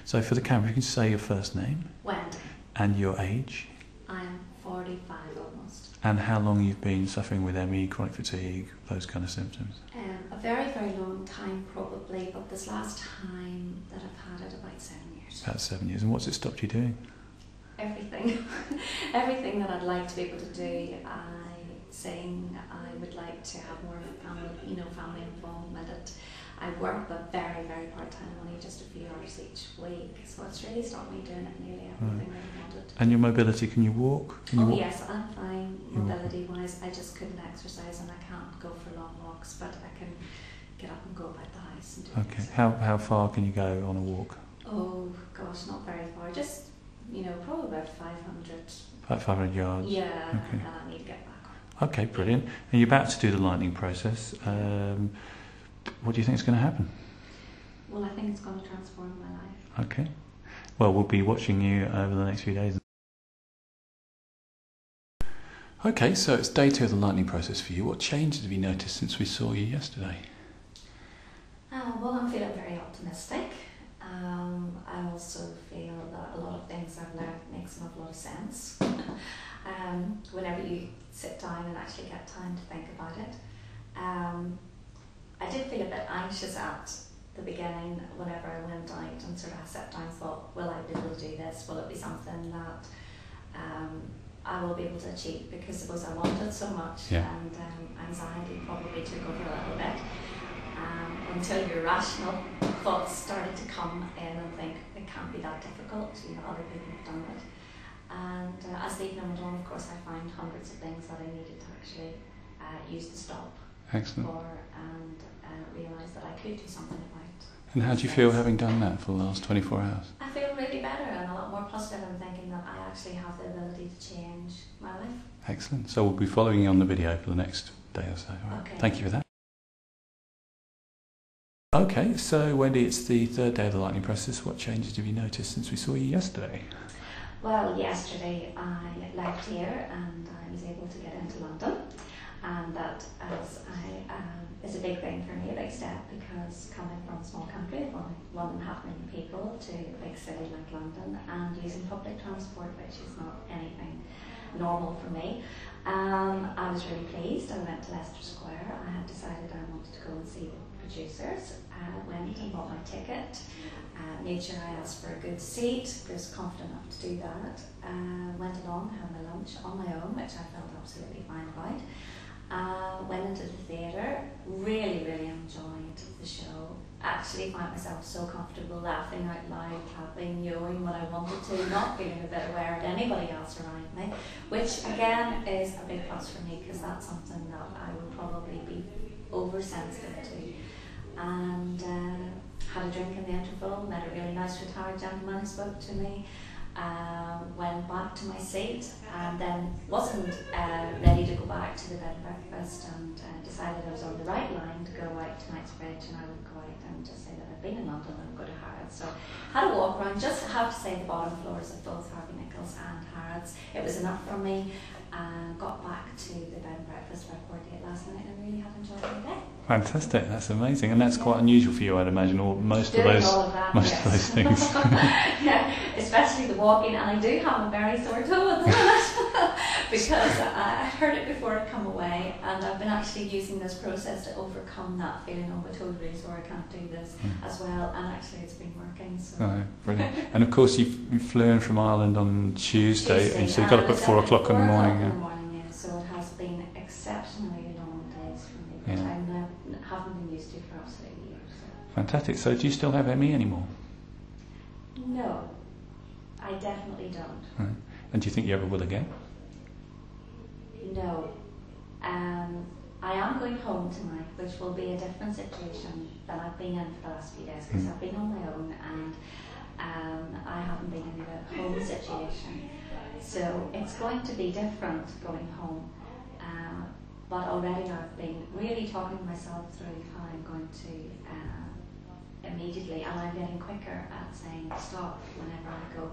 So for the camera, you can say your first name. Wendy. And your age. I'm 45 almost. And how long you've been suffering with ME, chronic fatigue, those kind of symptoms? A very, very long time probably, but this last time that I've had it, about 7 years. About 7 years. And what's it stopped you doing? Everything. Everything that I'd like to be able to do. I sing, I would like to have more family involvement. I work but very, very part-time, only just a few hours each week. So it's really stopped me doing it nearly everything that I wanted. And your mobility, can you walk? Yes, I'm fine mobility-wise. I just couldn't exercise and I can't go for long walks, but I can get up and go about the house and do things. How far can you go on a walk? Oh gosh, not very far. Just, probably about 500. About 500 yards? Yeah, okay. And then I need to get back. Okay, brilliant. And you're about to do the lightning process. What do you think is going to happen? Well, I think it's going to transform my life. Okay. Well, we'll be watching you over the next few days. Okay, so it's day 2 of the lightning process for you. What changes have you noticed since we saw you yesterday? Well, I'm feeling very optimistic. I also feel that a lot of things I've learned makes an awful lot of sense. Whenever you sit down and actually get time to think about it. I did feel a bit anxious at the beginning whenever I went out and sort of sat down and thought, will I be able to do this? Will it be something that I will be able to achieve? Because suppose I wanted so much, and anxiety probably took over a little bit. Until your rational thoughts started to come in and think, it can't be that difficult, other people have done it. And as the evening went on, of course, I found hundreds of things that I needed to actually use to stop. Excellent. And realise that I could do something about. And how do you feel having done that for the last 24 hours? I feel really better and a lot more positive and thinking that I actually have the ability to change my life. Excellent. So we'll be following you on the video for the next day or so. Right? Okay. Thank you for that. Okay, so Wendy, it's the 3rd day of the lightning process. What changes have you noticed since we saw you yesterday? Well, yesterday I left here and I was able to get into London, and that is a big thing for me, a big step, because coming from a small country of 1.5 million people to a big city like London and using public transport, which is not anything normal for me. I was really pleased. I went to Leicester Square. I had decided I wanted to go and see the producers. Went and bought my ticket. Made sure I asked for a good seat. Was confident enough to do that. Went along, had my lunch on my own, which I felt absolutely fine about. Went into the theatre. Really, really enjoyed the show. Actually found myself so comfortable, laughing out loud, clapping, knowing what I wanted to, not feeling a bit aware of anybody else around me, which again is a big plus for me, because that's something that I would probably be oversensitive to. And had a drink in the interval, met a really nice retired gentleman who spoke to me, went back to my seat, and then wasn't ready to go back to the bed and breakfast, and decided I was on the right line to go out to Knightsbridge, and I would go out and just say that I've been in London and go to Harrods. So had a walk around, just have to say the bottom floors of both Harvey Nichols and Harrods. It was enough for me. Got back to the bed and breakfast by 48 last night and really have enjoyed my day. Fantastic, that's amazing, and that's quite unusual for you, I'd imagine, or most of those things. Yeah, especially the walking, and I do have a very sore toe at the minute because I heard it before it come away, and I've been actually using this process to overcome that feeling of a toe really sore, I can't do this as well, and actually it's been working. So. Oh, brilliant. And of course you flew in from Ireland on Tuesday and so you got up at 4 o'clock in the morning. So it has been exceptionally long days for me, which I haven't been used to for absolutely years. So. Fantastic. So do you still have ME anymore? No, I definitely don't. Right. And do you think you ever will again? No. I am going home tonight, which will be a different situation than I've been in for the last few days, because I've been on my own and I haven't been in the home situation. So it's going to be different going home, but already I've been really talking to myself through how I'm going to immediately, and I'm getting quicker at saying stop whenever I go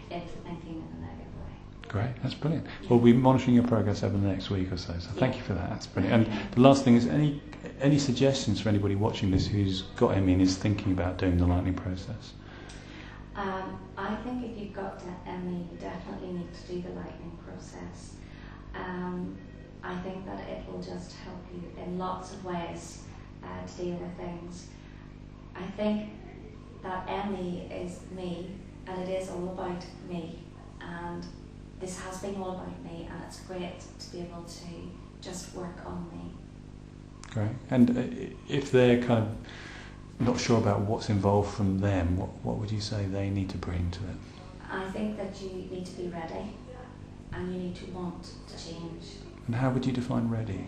into thinking in a negative way. Great, that's brilliant. We'll be monitoring your progress over the next week or so, so thank you for that, that's brilliant. And the last thing is, any suggestions for anybody watching this who's got ME and is thinking about doing the lightning process? I think if you've got ME, you definitely need to do the lightning process. I think that it will just help you in lots of ways to deal with things. I think that ME is me, and it is all about me, and this has been all about me, and it's great to be able to just work on me. Great. And if they're kind of not sure about what's involved from them, what would you say they need to bring to it? I think that you need to be ready, and you need to want to change. And how would you define ready?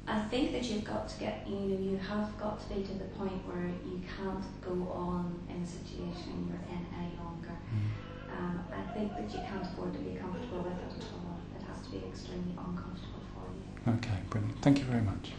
I think that you've got to get, you have got to be to the point where you can't go on in a situation you're in any longer. I think that you can't afford to be comfortable with it at all. It has to be extremely uncomfortable for you. Okay, brilliant. Thank you very much.